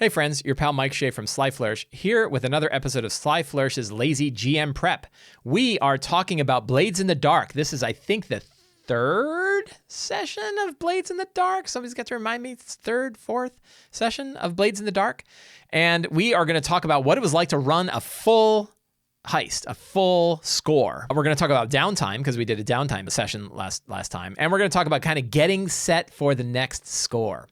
Hey friends, your pal Mike Shea from Sly Flourish here with another episode of Sly Flourish's Lazy GM Prep. We are talking about Blades in the Dark. This is, I think, the third session of Blades in the Dark. Somebody's got to remind me, it's third, fourth session of Blades in the Dark. And we are going to talk about what it was like to run a full heist, a full score. We're going to talk about downtime because we did a downtime session last time. And we're going to talk about kind of getting set for the next score.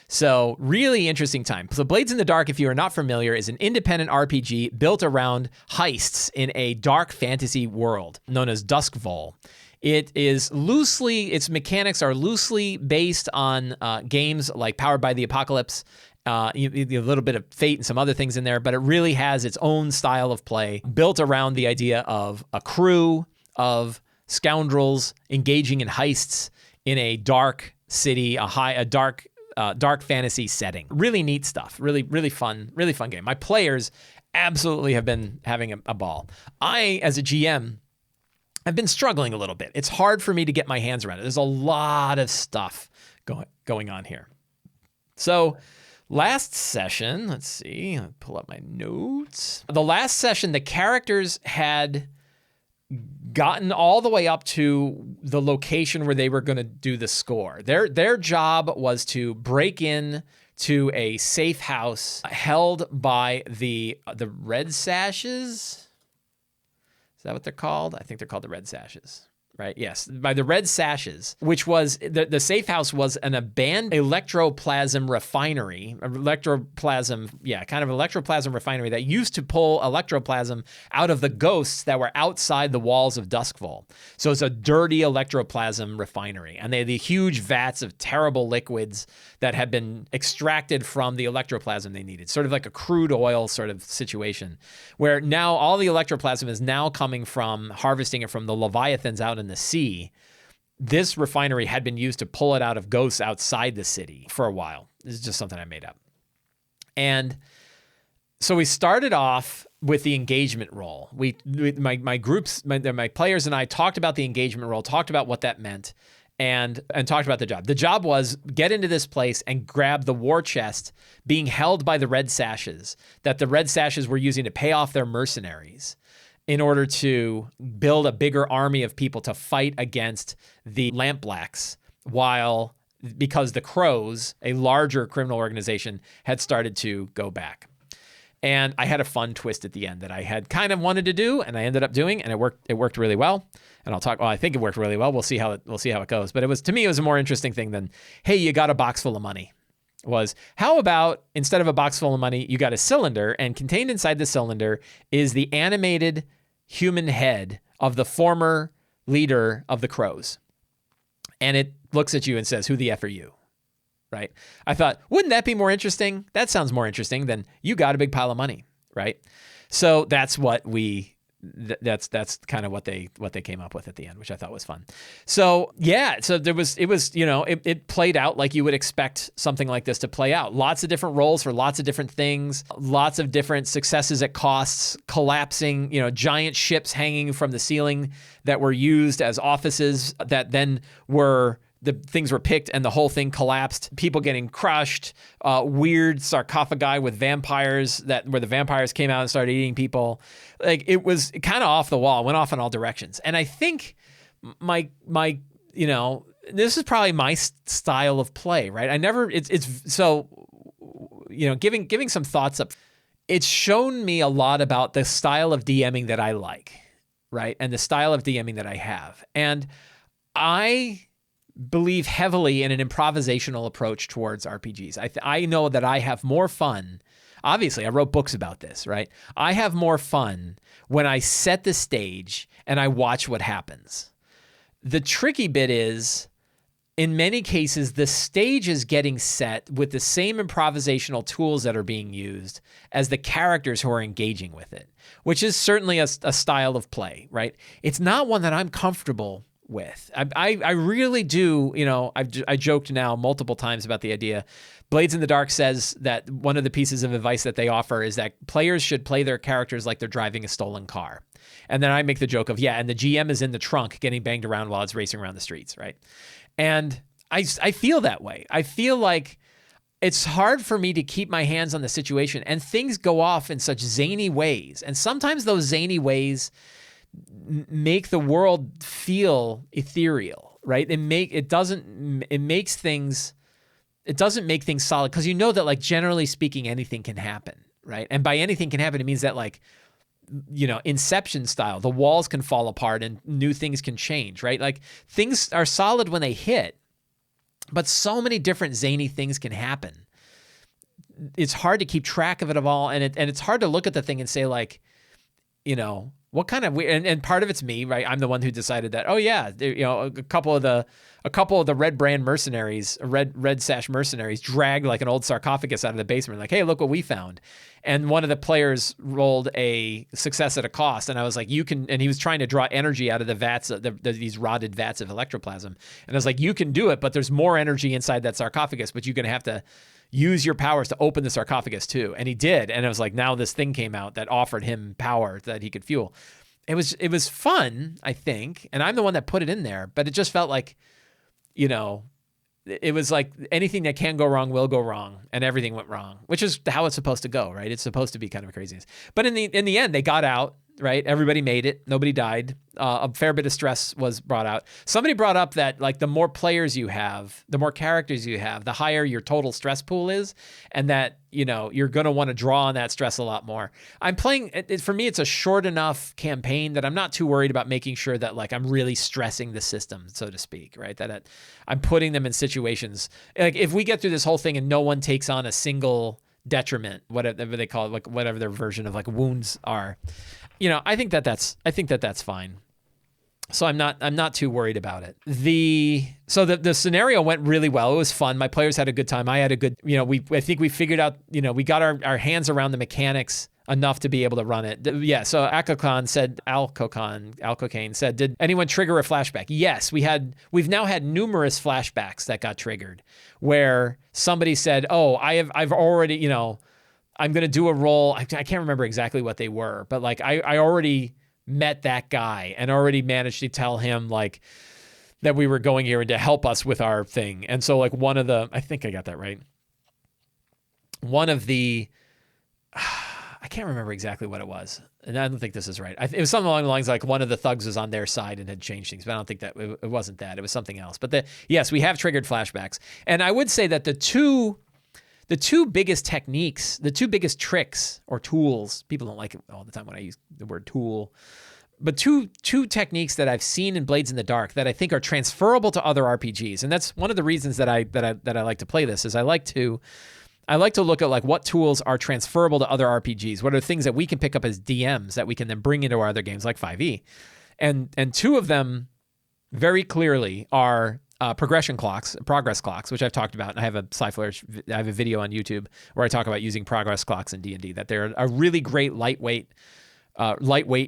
So really interesting time. So Blades in the Dark, if you are not familiar, is an independent RPG built around heists in a dark fantasy world known as Duskfall. Its mechanics are loosely based on games like Powered by the Apocalypse, a little bit of Fate and some other things in there, but it really has its own style of play built around the idea of a crew of scoundrels engaging in heists in a dark city, a dark fantasy setting. Really neat stuff. Really fun game. My players absolutely have been having a ball. I, as a GM, have been struggling a little bit. It's hard for me to get my hands around it. There's a lot of stuff going on here. So last session, let's see, I'll pull up my notes. The last session, the characters had gotten all the way up to the location where they were going to do the score. Their job was to break in to a safe house held by the Red Sashes. Is that what they're called? I think they're called the Red Sashes. Right, yes, by the Red Sashes, which was, the safe house was an abandoned electroplasm refinery, electroplasm refinery that used to pull electroplasm out of the ghosts that were outside the walls of Duskfall. So it's a dirty electroplasm refinery, and they had the huge vats of terrible liquids that had been extracted from the electroplasm they needed, sort of like a crude oil sort of situation, where now all the electroplasm is now coming from harvesting it from the Leviathans out in the sea. This refinery had been used to pull it out of ghosts outside the city for a while. This is just something I made up. And so we started off with the engagement roll. My players and I talked about the engagement roll, talked about what that meant, and talked about the job. The job was get into this place and grab the war chest being held by the Red Sashes that the Red Sashes were using to pay off their mercenaries in order to build a bigger army of people to fight against the Lampblacks, because the Crows, a larger criminal organization, had started to go back. And I had a fun twist at the end that I had kind of wanted to do, and I ended up doing, and it worked really well. And I think it worked really well. We'll see how it goes. But to me, it was a more interesting thing than, hey, you got a box full of money. Was, how about instead of a box full of money, you got a cylinder, and contained inside the cylinder is the animated human head of the former leader of the Crows. And it looks at you and says, who the F are you? Right? I thought, wouldn't that be more interesting? That sounds more interesting than you got a big pile of money, right? So that's what that's kind of what they came up with at the end, which I thought was fun. So yeah, so it played out like you would expect something like this to play out. Lots of different roles for lots of different things, lots of different successes at costs, collapsing, giant ships hanging from the ceiling that were used as offices that then the things were picked and the whole thing collapsed. People getting crushed, weird sarcophagi with vampires where the vampires came out and started eating people. Like, it was kind of off the wall, went off in all directions. And I think my this is probably my style of play, right? Giving some thoughts up. It's shown me a lot about the style of DMing that I like, right? And the style of DMing that I have. And I believe heavily in an improvisational approach towards RPGs. I know that I have more fun. Obviously, I wrote books about this, right? I have more fun when I set the stage and I watch what happens. The tricky bit is, in many cases, the stage is getting set with the same improvisational tools that are being used as the characters who are engaging with it, which is certainly a style of play, right? It's not one that I'm comfortable with. I really do, I joked now multiple times about the idea. Blades in the Dark says that one of the pieces of advice that they offer is that players should play their characters like they're driving a stolen car. And then I make the joke of, and the GM is in the trunk getting banged around while it's racing around the streets, right? And I feel that way. I feel like it's hard for me to keep my hands on the situation, and things go off in such zany ways. And sometimes those zany ways make the world feel ethereal, right? It doesn't make things solid, because you know that, like, generally speaking, anything can happen, right? And by anything can happen, it means that, like, you know, Inception style, the walls can fall apart and new things can change, right? Like, things are solid when they hit, but so many different zany things can happen. It's hard to keep track of it all, and it's hard to look at the thing and say, like, you know, what kind of weird, and part of it's me, right? I'm the one who decided that, oh yeah, you know, a couple of the red brand mercenaries, red sash mercenaries, dragged like an old sarcophagus out of the basement, like, hey, look what we found. And one of the players rolled a success at a cost, and I was like, you can, and he was trying to draw energy out of the vats, these rotted vats of electroplasm. And I was like, you can do it, but there's more energy inside that sarcophagus, but you're going to have to use your powers to open the sarcophagus too. And he did. And it was like, now this thing came out that offered him power that he could fuel. It was fun, I think. And I'm the one that put it in there, but it just felt like, you know, it was like anything that can go wrong will go wrong, and everything went wrong, which is how it's supposed to go, right? It's supposed to be kind of craziness. But in the end, they got out, right? Everybody made it. Nobody died. A fair bit of stress was brought out. Somebody brought up that, like, the more players you have, the more characters you have, the higher your total stress pool is, and that, you know, you're going to want to draw on that stress a lot more. I'm playing, for me, it's a short enough campaign that I'm not too worried about making sure that, like, I'm really stressing the system, so to speak, right? That I'm putting them in situations. Like, if we get through this whole thing and no one takes on a single detriment, whatever they call it, like whatever their version of like wounds are, you know, I think that's fine. So I'm not too worried about it. So the scenario went really well. It was fun. My players had a good time. I had a good, you know, I think we figured out, you know, we got our hands around the mechanics enough to be able to run it. Yeah. So Alcocane said, did anyone trigger a flashback? Yes, we've now had numerous flashbacks that got triggered where somebody said, oh, I've already, you know, I'm going to do a roll. I can't remember exactly what they were, but like I already met that guy and already managed to tell him like that we were going here and to help us with our thing. And so like I think I got that right. One of the, I can't remember exactly what it was. And I don't think this is right. It was something along the lines like one of the thugs was on their side and had changed things, but I don't think that it wasn't that. It was something else. But yes, we have triggered flashbacks. And I would say that the two biggest techniques, the two biggest tricks or tools, people don't like it all the time when I use the word tool, but two techniques that I've seen in Blades in the Dark that I think are transferable to other RPGs. And that's one of the reasons that I like to play this is I like to look at like what tools are transferable to other RPGs. What are things that we can pick up as DMs that we can then bring into our other games like 5e? And two of them very clearly are progress clocks, which I've talked about. And I have I have a video on YouTube where I talk about using progress clocks in D&D, that they're a really great lightweight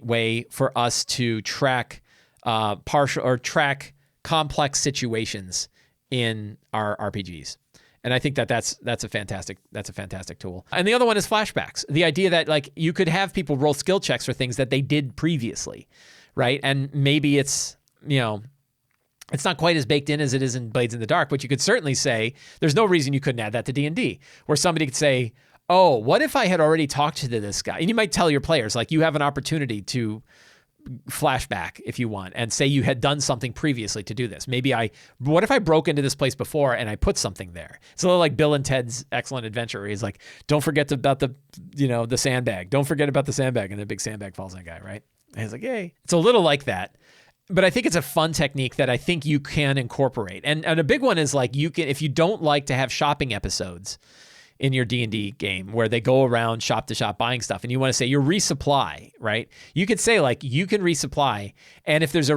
way for us to track track complex situations in our RPGs. And I think that's a fantastic tool. And the other one is flashbacks. The idea that like you could have people roll skill checks for things that they did previously, right? And maybe it's, you know, it's not quite as baked in as it is in Blades in the Dark, but you could certainly say there's no reason you couldn't add that to D&D, where somebody could say, oh, what if I had already talked to this guy? And you might tell your players, like, you have an opportunity to flashback if you want and say you had done something previously to do this. What if I broke into this place before and I put something there? It's a little like Bill and Ted's Excellent Adventure, where he's like, don't forget about the sandbag. Don't forget about the sandbag. And the big sandbag falls on the guy, right? And he's like, yay. It's a little like that. But I think it's a fun technique that I think you can incorporate. And a big one is like, you can, if you don't like to have shopping episodes in your D&D game where they go around shop to shop buying stuff, and you want to say you resupply, right? You could say like, you can resupply, and if there's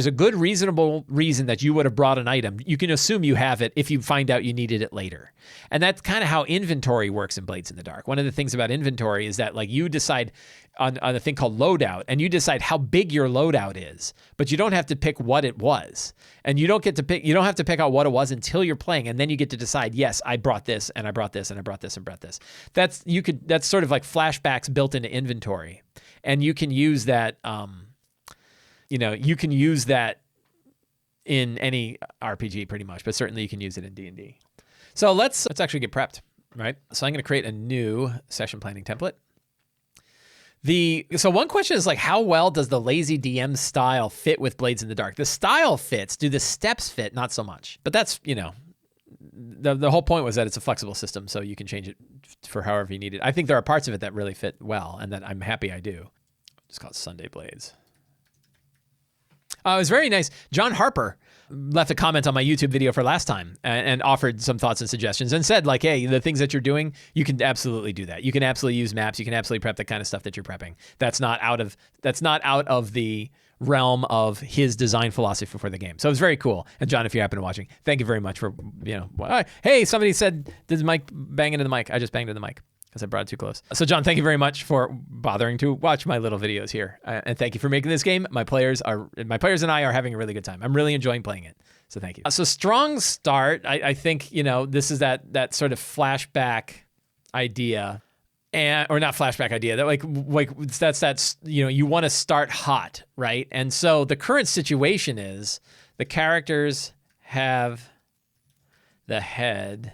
a good reasonable reason that you would have brought an item, you can assume you have it if you find out you needed it later. And that's kind of how inventory works in Blades in the Dark. One of the things about inventory is that like you decide on a thing called loadout, and you decide how big your loadout is, but you don't have to pick what it was. And you don't have to pick out what it was until you're playing, and then you get to decide, yes, I brought this, and I brought this, and I brought this, and brought this. That's sort of like flashbacks built into inventory. And you can use that, you can use that in any RPG pretty much, but certainly you can use it in D&D. So let's actually get prepped. right? So I'm going to create a new session planning template. So one question is like, how well does the lazy DM style fit with Blades in the Dark? The style fits. Do the steps fit? Not so much. But that's, the whole point was that it's a flexible system, so you can change it for however you need it. I think there are parts of it that really fit well, and that I'm happy I do. Just call it Sunday Blades. It was very nice. John Harper left a comment on my YouTube video for last time and offered some thoughts and suggestions and said, like, hey, the things that you're doing, you can absolutely do that. You can absolutely use maps. You can absolutely prep the kind of stuff that you're prepping. That's not out of the realm of his design philosophy for the game. So it was very cool. And John, if you happen to watching, thank you very much for, hey, somebody said, did the mic bang into the mic? I just banged into the mic because I brought it too close. So John, thank you very much for bothering to watch my little videos here. And thank you for making this game. My players and I are having a really good time. I'm really enjoying playing it. So thank you. So strong start, I think, this is that sort of flashback idea. Or not flashback idea, that that's you want to start hot, right? And so the current situation is the characters have the head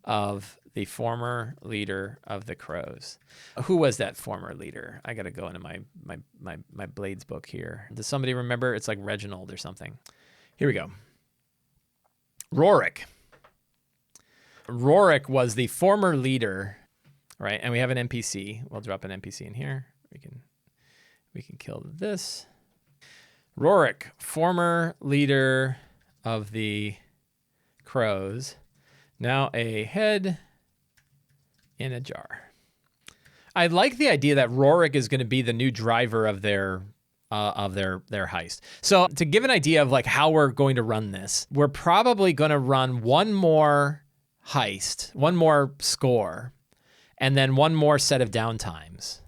of the former leader of the Crows. Who was that former leader? I got to go into my Blades book here. Does somebody remember? It's like Reginald or something. Here we go. Rorik. Rorik was the former leader. Right, and we have an NPC. We'll drop an NPC in here. We can kill this. Rorik, former leader of the Crows, now a head in a jar. I like the idea that Rorik is going to be the new driver of their heist. So to give an idea of like how we're going to run this, we're probably going to run one more heist, one more score, and then one more set of downtimes.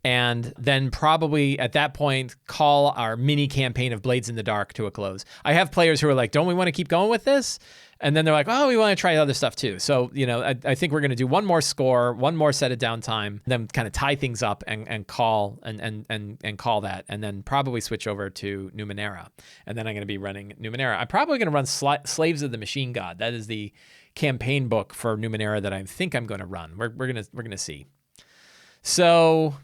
And then probably at that point, call our mini campaign of Blades in the Dark to a close. I have players who are like, don't we want to keep going with this? And then they're like, oh, we want to try other stuff too. So, I think we're going to do one more score, one more set of downtime, then kind of tie things up and call and call that, and then probably switch over to Numenera. And then I'm going to be running Numenera. I'm probably going to run Slaves of the Machine God. That is the campaign book for Numenera that I think I'm going to run. We're gonna see. So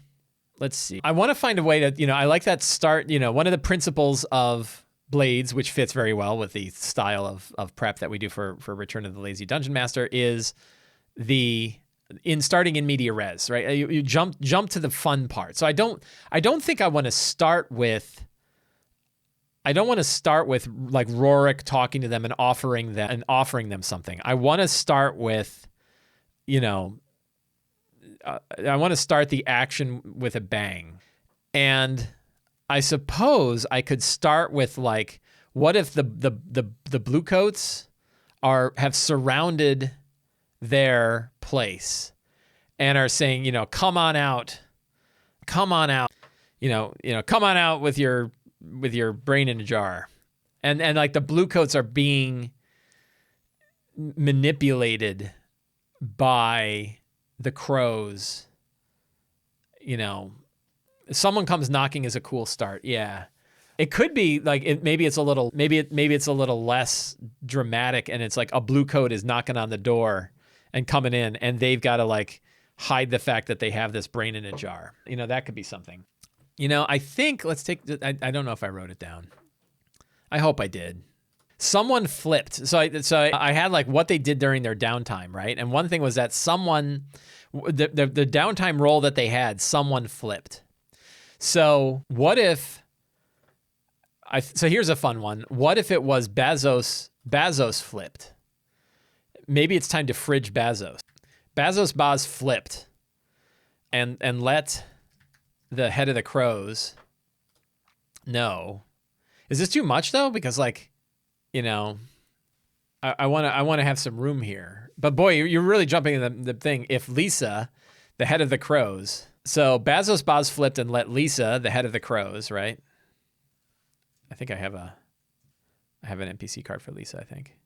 let's see. I want to find a way to, I like that start. One of the principles of Blades, which fits very well with the style of prep that we do for Return of the Lazy Dungeon Master, is starting in media res, right? You jump to the fun part. So I don't think I want to start with. I don't want to start with like Rorik talking to them and offering them something. I want to start with, I want to start the action with a bang. And I suppose I could start with like, what if the Bluecoats have surrounded their place and are saying, come on out, come on out with your brain in a jar. And like the Bluecoats are being manipulated by the Crows. Someone comes knocking is a cool start. Yeah. It could be like maybe it's a little less dramatic, and it's like a Bluecoat is knocking on the door and coming in, and they've got to like hide the fact that they have this brain in a jar. That could be something. I think let's take. I don't know if I wrote it down. I hope I did. Someone flipped. So I had like what they did during their downtime, right? And one thing was that the downtime roll that they had, someone flipped. So what if? So here's a fun one. What if it was Bazos? Bazos flipped. Maybe it's time to fridge Bazos. Baz flipped, and let the head of the Crows know. Is this too much though? Because I want to have some room here. But boy, you're really jumping in the thing. If Lisa, the head of the Crows, so Baz flipped and let Lisa, the head of the Crows, right? I think I have an NPC card for Lisa. I think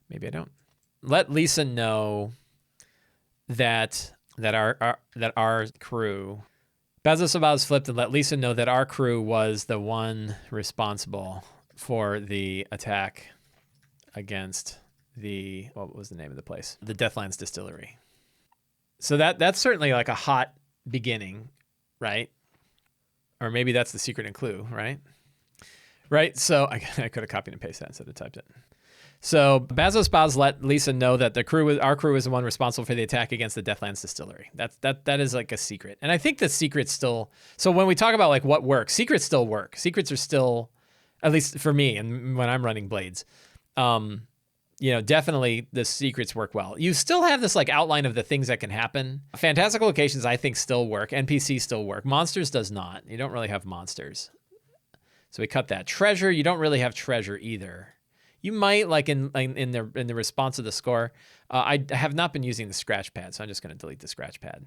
maybe I don't. Let Lisa know that our crew, Baz flipped and let Lisa know that our crew was the one responsible for the attack against what was the name of the place? The Deathlands Distillery. So that's certainly like a hot beginning, right? Or maybe that's the secret and clue, right? Right. So I could have copied and pasted that instead of typed it. So Bazos Baz let Lisa know that our crew is the one responsible for the attack against the Deathlands Distillery. That is like a secret. And I think the secret's still, so when we talk about like what works, secrets still work. Secrets are still, at least for me and when I'm running Blades, definitely the secrets work well. You still have this like outline of the things that can happen. Fantastical locations, I think, still work. NPCs still work. Monsters does not. You don't really have monsters. So we cut that. Treasure, you don't really have treasure either. You might, like in the response of the score, I have not been using the scratch pad, so I'm just going to delete the scratch pad.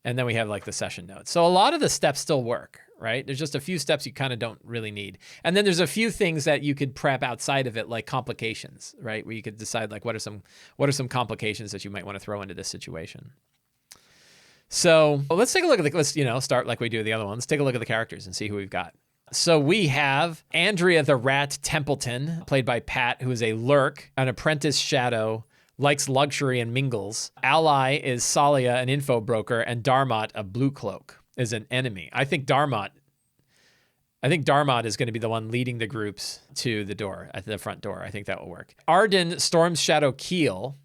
And then we have like the session notes. So a lot of the steps still work, right? There's just a few steps you kind of don't really need. And then there's a few things that you could prep outside of it, like complications, right? Where you could decide like what are some complications that you might want to throw into this situation. So let's take a look at let's start like we do the other ones. Take a look at the characters and see who we've got. So we have Andrea the Rat Templeton, played by Pat, who is a lurk, an apprentice shadow, likes luxury and mingles. Ally is Salia, an info broker, and Darmot, a blue cloak, is an enemy. I think Darmot is going to be the one leading the groups to the door, at the front door. I think that will work. Arden Storm's Shadow Keel,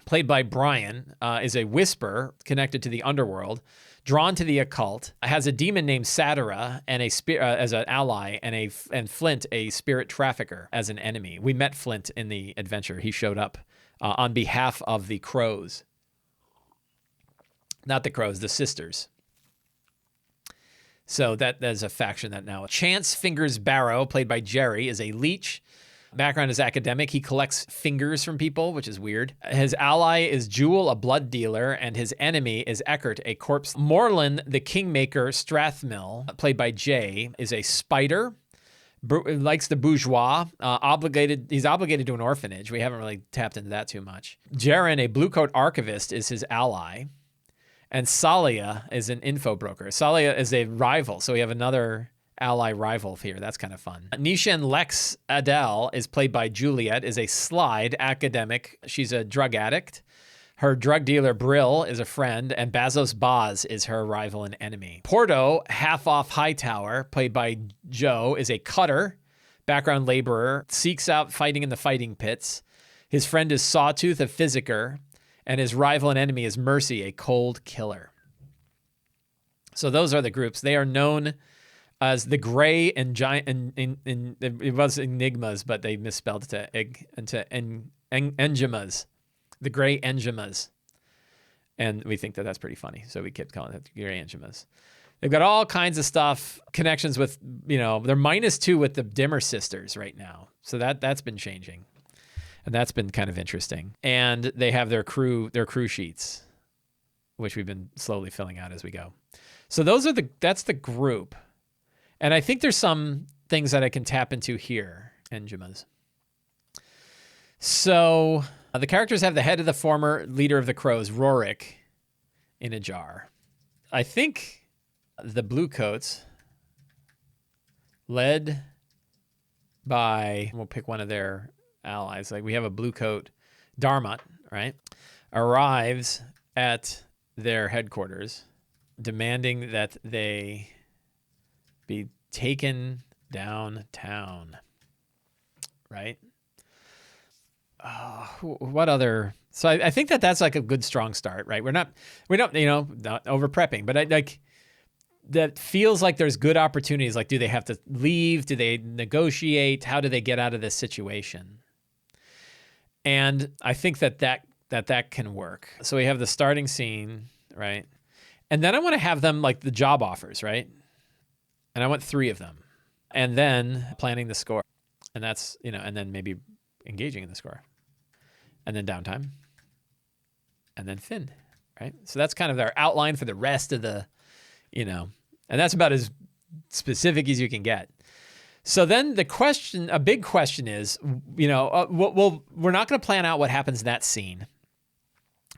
played by Brian, is a whisper connected to the underworld, drawn to the occult, has a demon named Satira and as an ally, and Flint, a spirit trafficker, as an enemy. We met Flint in the adventure. He showed up on behalf of the Crows. Not the Crows, the Sisters. So that's a faction that now. Chance Fingers Barrow, played by Jerry, is a leech. Background is academic. He collects fingers from people, which is weird. His ally is Jewel, a blood dealer, and his enemy is Eckert, a corpse. Morlin, the Kingmaker Strathmill, played by Jay, is a spider. Likes the bourgeois. He's obligated to an orphanage. We haven't really tapped into that too much. Jaren, a bluecoat archivist, is his ally. And Salia is an info broker. Salia is a rival, so we have another ally rival here. That's kind of fun. Nishan Lex Adele is played by Juliet, is a slide academic. She's a drug addict. Her drug dealer Brill is a friend, and Bazos Baz is her rival and enemy. Porto Half-Off Hightower, played by Joe, is a cutter, background laborer, seeks out fighting in the fighting pits. His friend is Sawtooth, a physiker, and his rival and enemy is Mercy, a cold killer. So those are the groups. They are known as the Gray and Giant, and it was Enigmas, but they misspelled it into Enigmas, the Gray Enigmas, and we think that that's pretty funny, so we kept calling it the Gray Enigmas. They've got all kinds of stuff, connections with, they're -2 with the Dimmer sisters right now, so that's been changing, and that's been kind of interesting. And they have their crew sheets, which we've been slowly filling out as we go. So that's the group. And I think there's some things that I can tap into here, Enigmas. So the characters have the head of the former leader of the Crows, Rorik, in a jar. I think the Bluecoats, led by, we'll pick one of their allies. Like we have a Bluecoat, Darmot, right? Arrives at their headquarters, demanding that they be taken downtown, right? What other? So I think that's like a good strong start, right? We don't not over prepping, but that feels like there's good opportunities. Like, do they have to leave? Do they negotiate? How do they get out of this situation? And I think that can work. So we have the starting scene, right? And then I want to have them like the job offers, right? And I want 3 of them. And then planning the score. And that's, and then maybe engaging in the score. And then downtime. And then Finn, right? So that's kind of our outline for the rest of the, and that's about as specific as you can get. So then a big question is, we're not going to plan out what happens in that scene.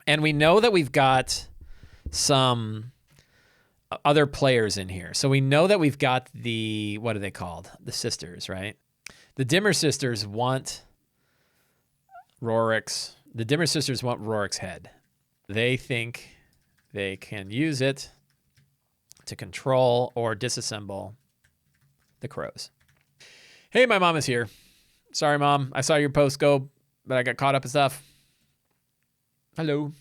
And we know that we've got some other players in here. So we know that we've got what are they called? The sisters, right? The Dimmer sisters want The Dimmer sisters want Rorik's head. They think they can use it to control or disassemble the crows. Hey, my mom is here. Sorry, Mom. I saw your post go, but I got caught up in stuff. Hello.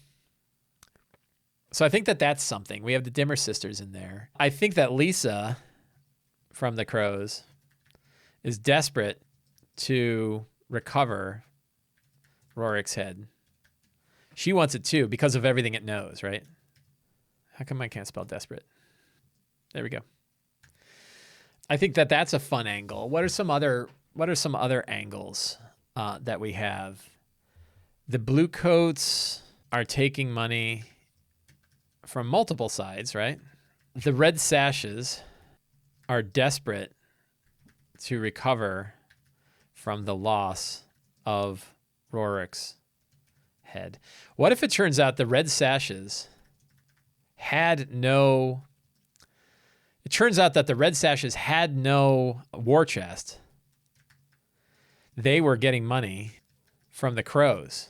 So I think that that's something. We have the Dimmer sisters in there. I think that Lisa from the crows is desperate to recover Rorik's head. She wants it too because of everything it knows, right? How come I can't spell desperate? There we go. I think that that's a fun angle. What are some other angles that we have? The blue coats are taking money from multiple sides, right? The red sashes are desperate to recover from the loss of Rorik's head. What if it turns out the red sashes had no... It turns out that the red sashes had no war chest. They were getting money from the crows,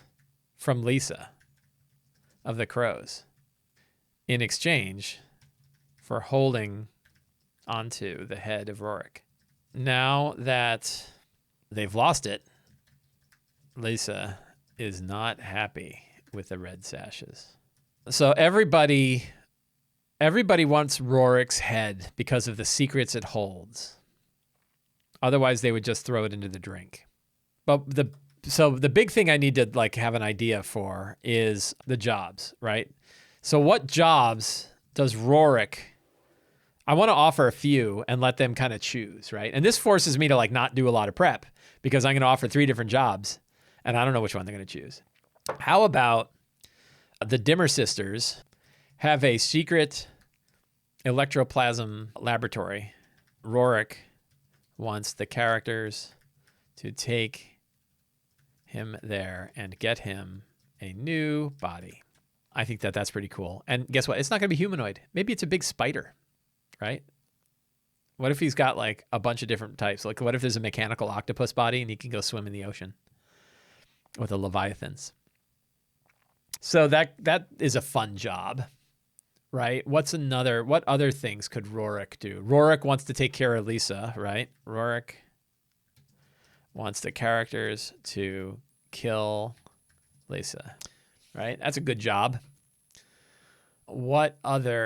from Lisa of the crows, in exchange for holding onto the head of Rorik. Now that they've lost it, Lisa is not happy with the red sashes. So everybody wants Rorik's head because of the secrets it holds. Otherwise, they would just throw it into the drink. But the big thing I need to have an idea for is the jobs, right? So what jobs does Rorik... I want to offer a few and let them kind of choose, right? And this forces me to not do a lot of prep because I'm going to offer 3 different jobs and I don't know which one they're going to choose. How about the Dimmer sisters have a secret electroplasm laboratory? Rorik wants the characters to take him there and get him a new body. I think that that's pretty cool. And guess what? It's not going to be humanoid. Maybe it's a big spider, right? What if he's got a bunch of different types? What if there's a mechanical octopus body and he can go swim in the ocean with the leviathans? So that is a fun job, right? What other things could Rorik do? Rorik wants to take care of Lisa, right? Rorik wants the characters to kill Lisa, right? That's a good job. What else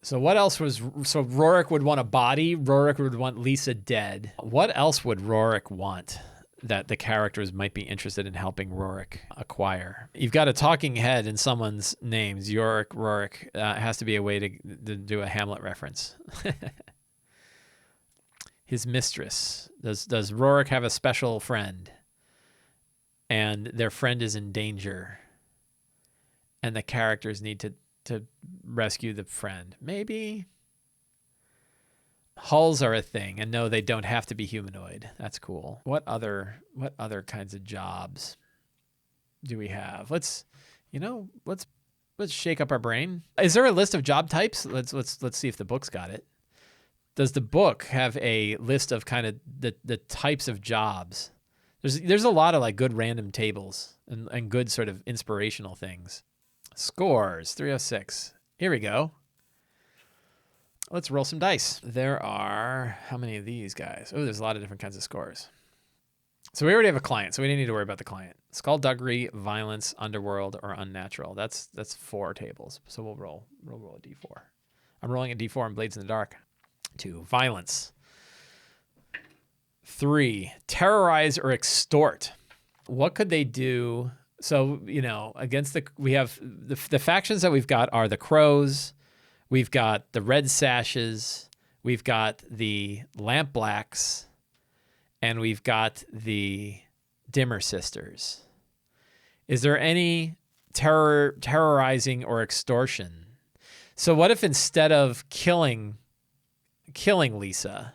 so Rorik would want a body. Rorik would want Lisa dead. What else would Rorik want that the characters might be interested in helping Rorik acquire? You've got a talking head in someone's names. Rorik has to be a way to do a Hamlet reference. His mistress. Does Rorik have a special friend? And their friend is in danger. And the characters need to rescue the friend. Maybe. Hulls are a thing, and no, they don't have to be humanoid. That's cool. What other kinds of jobs do we have? Let's shake up our brain. Is there a list of job types? Let's see if the book's got it. Does the book have a list of kind of the types of jobs? There's a lot of good random tables and good sort of inspirational things. Scores 306. Here we go. Let's roll some dice. There are, how many of these guys? Oh, there's a lot of different kinds of scores. So we already have a client, so we didn't need to worry about the client. Skullduggery, violence, underworld, or unnatural. That's 4 tables. So we'll roll a d4. I'm rolling a d4 on Blades in the Dark. 2, violence. 3, terrorize or extort. What could they do? So, against we have the factions that we've got are the crows. We've got the red sashes, we've got the lamp blacks, and we've got the Dimmer sisters. Is there any terrorizing or extortion? So what if instead of killing Lisa,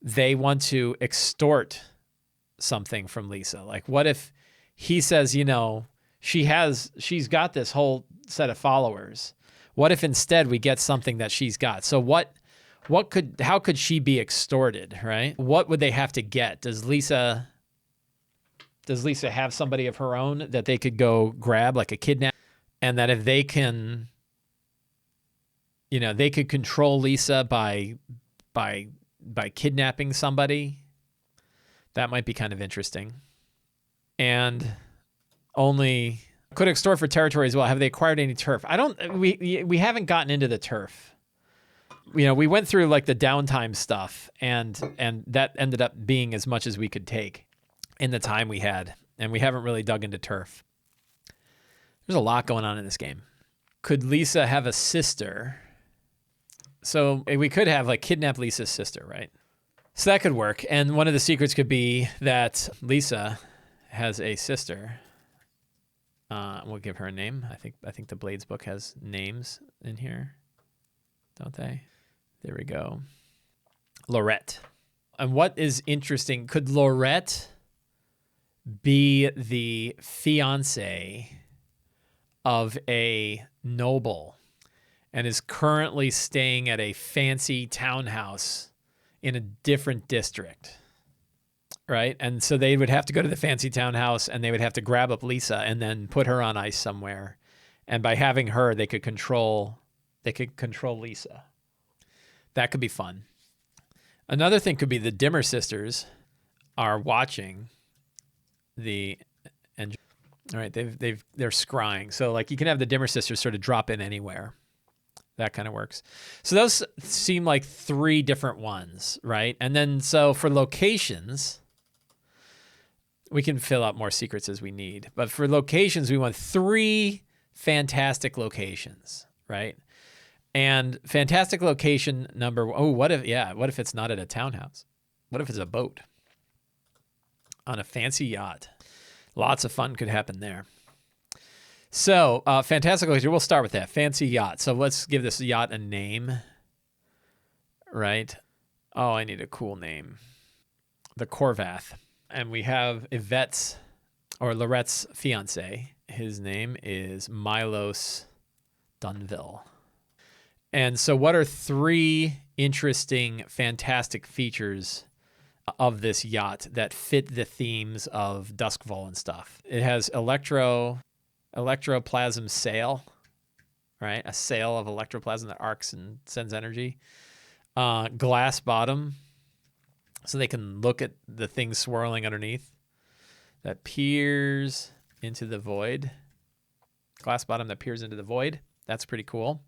they want to extort something from Lisa? What if he says, she's got this whole set of followers. What if instead we get something that she's got? So how could she be extorted, right? What would they have to get? Does Lisa Does Lisa have somebody of her own that they could go grab, like a kidnap? And that if they can, they could control Lisa by kidnapping somebody. That might be kind of interesting. And only could extort for territory as well. Have they acquired any turf? We haven't gotten into the turf. We went through like the downtime stuff, and that ended up being as much as we could take in the time we had, and we haven't really dug into turf. There's a lot going on in this game. Could Lisa have a sister? So we could have like kidnap Lisa's sister, right? So that could work. And one of the secrets could be that Lisa has a sister. We'll give her a name. I think the Blades book has names in here, don't they? There we go. Laurette. And what is interesting, could Laurette be the fiance of a noble and is currently staying at a fancy townhouse in a different district, right? And so they would have to go to the fancy townhouse and they would have to grab up Lisa and then put her on ice somewhere. And by having her, they could control Lisa. That could be fun. Another thing could be the Dimmer sisters are watching the engine. All right, they're scrying. So like you can have the Dimmer sisters sort of drop in anywhere. That kind of works. So those seem like 3 different ones, right? And then so for locations, we can fill out more secrets as we need. But for locations, we want 3 fantastic locations, right? And fantastic location number, what if it's not at a townhouse? What if it's a boat on a fancy yacht? Lots of fun could happen there. So, fantastic location. We'll start with that. Fancy yacht. So let's give this yacht a name, right? Oh, I need a cool name. The Corvath. And we have Laurette's fiance. His name is Milos Dunville. And so what are 3 interesting, fantastic features of this yacht that fit the themes of Duskfall and stuff? It has electroplasm sail, right? A sail of electroplasm that arcs and sends energy. Glass bottom, so they can look at the things swirling underneath. That peers into the void. Glass bottom that peers into the void. That's pretty cool.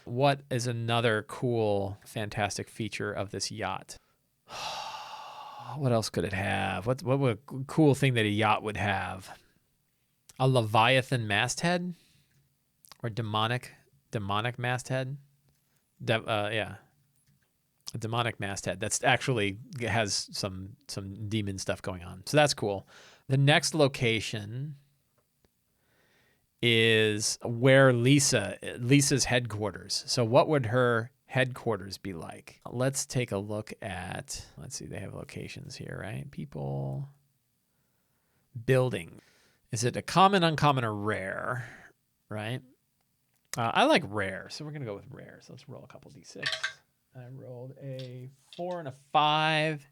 What is another cool, fantastic feature of this yacht? What else could it have? What would a cool thing that a yacht would have? A Leviathan masthead? Or demonic masthead? A demonic masthead. That's actually has some demon stuff going on. So that's cool. The next location is where Lisa's headquarters. So what would her headquarters be like? Let's take a look at, let's see, they have locations here, right? People, building. Is it a common, uncommon, or rare, right? I like rare, so we're going to go with rare. So let's roll a couple D6. I rolled a 4 and a 5.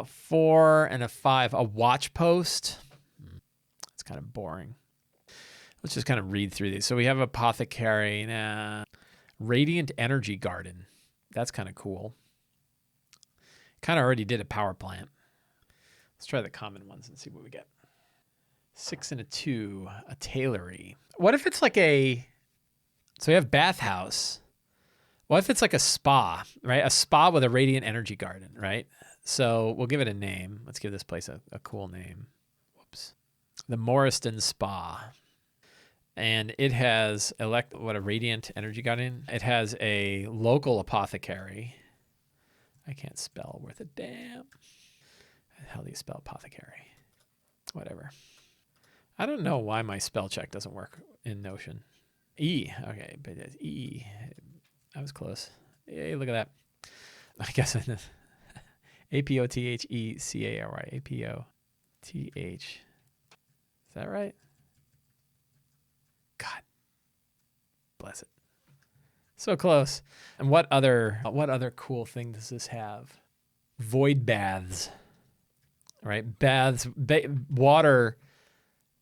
4 and a 5. A watch post. It's kind of boring. Let's just kind of read through these. So we have apothecary. Radiant energy garden. That's kind of cool. Kind of already did a power plant. Let's try the common ones and see what we get. 6 and a 2. A tailory. What if it's like so we have bathhouse. What if it's like a spa, right? A spa with a radiant energy garden, right? So we'll give it a name. Let's give this place a cool name. Whoops. The Morriston Spa. And it has a radiant energy garden. It has a local apothecary. I can't spell worth a damn. How the hell do you spell apothecary? Whatever. I don't know why my spell check doesn't work in Notion. E. Okay, but it's E. I was close. Hey, look at that. I guess Apothecary. Apoth. Is that right? God bless it. So close. And what other cool thing does this have? Void baths. right? Water,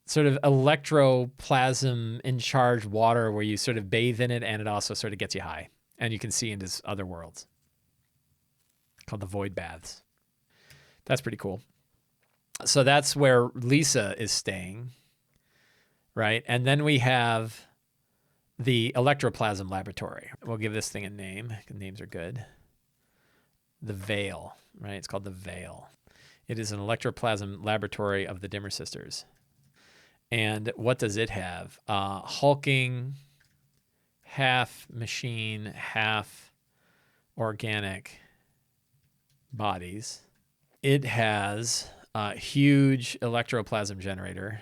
sort of electroplasm in charged water where you sort of bathe in it, and it also sort of gets you high. And you can see into other worlds called the void baths. That's pretty cool. So that's where Lisa is staying, right? And then we have the electroplasm laboratory. We'll give this thing a name. Names are good. The Veil, right? It's called the Veil. It is an electroplasm laboratory of the Dimmer sisters. And what does it have? Hulking, half machine, half organic bodies. It has a huge electroplasm generator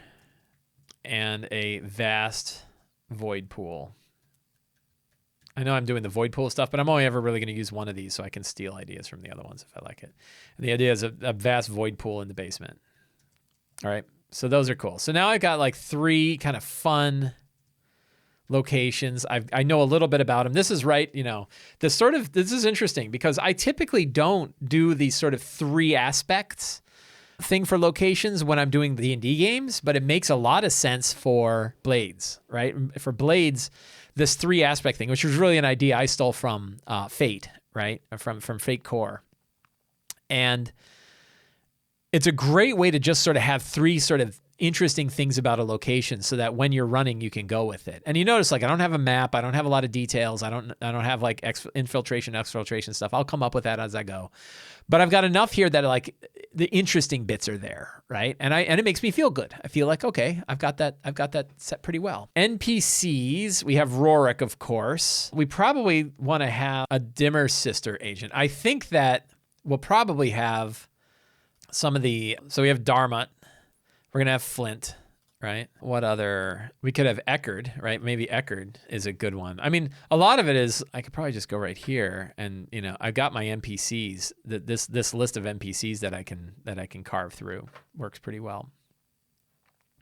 and a vast void pool. I know I'm doing the void pool stuff, but I'm only ever really going to use one of these so I can steal ideas from the other ones if I like it. And the idea is a vast void pool in the basement. All right. So those are cool. So now I've got like 3 kind of fun locations. I know a little bit about them. This is right, this is interesting because I typically don't do these sort of 3 aspects thing for locations when I'm doing D&D games, but it makes a lot of sense for Blades, right? For Blades, this 3 aspect thing, which was really an idea I stole from Fate, right? From Fate Core. And it's a great way to just sort of have 3 sort of interesting things about a location so that when you're running, you can go with it. And you notice, like, I don't have a map. I don't have a lot of details. I don't have like infiltration, exfiltration stuff. I'll come up with that as I go. But I've got enough here that like the interesting bits are there, right? And it makes me feel good. I feel like, okay, I've got that set pretty well. NPCs, we have Rorik, of course. We probably want to have a Dimmer sister agent. I think that we'll probably have so we have Darmot. We're going to have Flint, right? What other? We could have Eckerd, right? Maybe Eckerd is a good one. I mean, a lot of it is, I could probably just go right here and, I've got my NPCs, this list of NPCs that I can carve through works pretty well.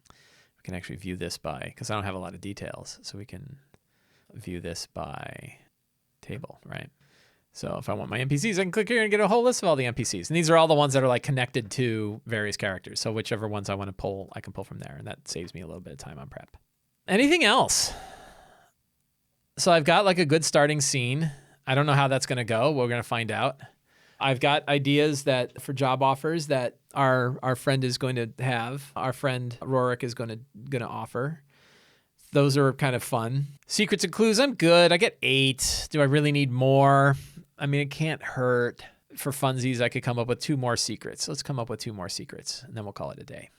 We can actually view this by, because I don't have a lot of details, so we can view this by table, right? So if I want my NPCs, I can click here and get a whole list of all the NPCs. And these are all the ones that are like connected to various characters. So whichever ones I want to pull, I can pull from there. And that saves me a little bit of time on prep. Anything else? So I've got like a good starting scene. I don't know how that's going to go. We're going to find out. I've got ideas that for job offers that our friend is going to have. Our friend Rorik is going to offer. Those are kind of fun. Secrets and clues, I'm good. I get 8. Do I really need more? I mean, it can't hurt. For funsies, I could come up with 2 more secrets. Let's come up with 2 more secrets, and then we'll call it a day.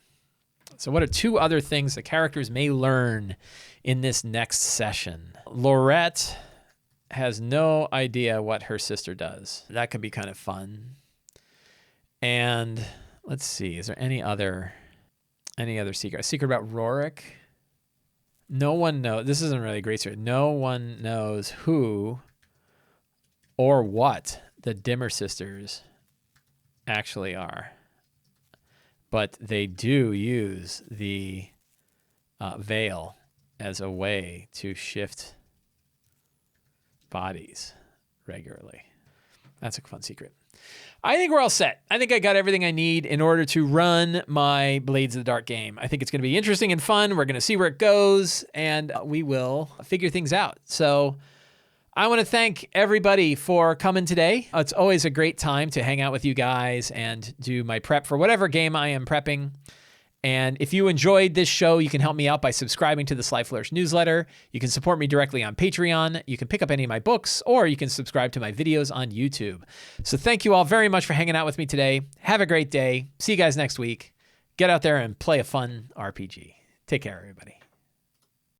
So what are 2 other things the characters may learn in this next session? Laurette has no idea what her sister does. That could be kind of fun. And let's see, is there any other secret? A secret about Rorik? No one knows. This isn't really a great secret. No one knows who or what the Dimmer sisters actually are. But they do use the veil as a way to shift bodies regularly. That's a fun secret. I think we're all set. I think I got everything I need in order to run my Blades of the Dark game. I think it's going to be interesting and fun. We're going to see where it goes, and we will figure things out. So I want to thank everybody for coming today. It's always a great time to hang out with you guys and do my prep for whatever game I am prepping. And if you enjoyed this show, you can help me out by subscribing to the Sly Flourish newsletter. You can support me directly on Patreon. You can pick up any of my books, or you can subscribe to my videos on YouTube. So thank you all very much for hanging out with me today. Have a great day. See you guys next week. Get out there and play a fun RPG. Take care, everybody.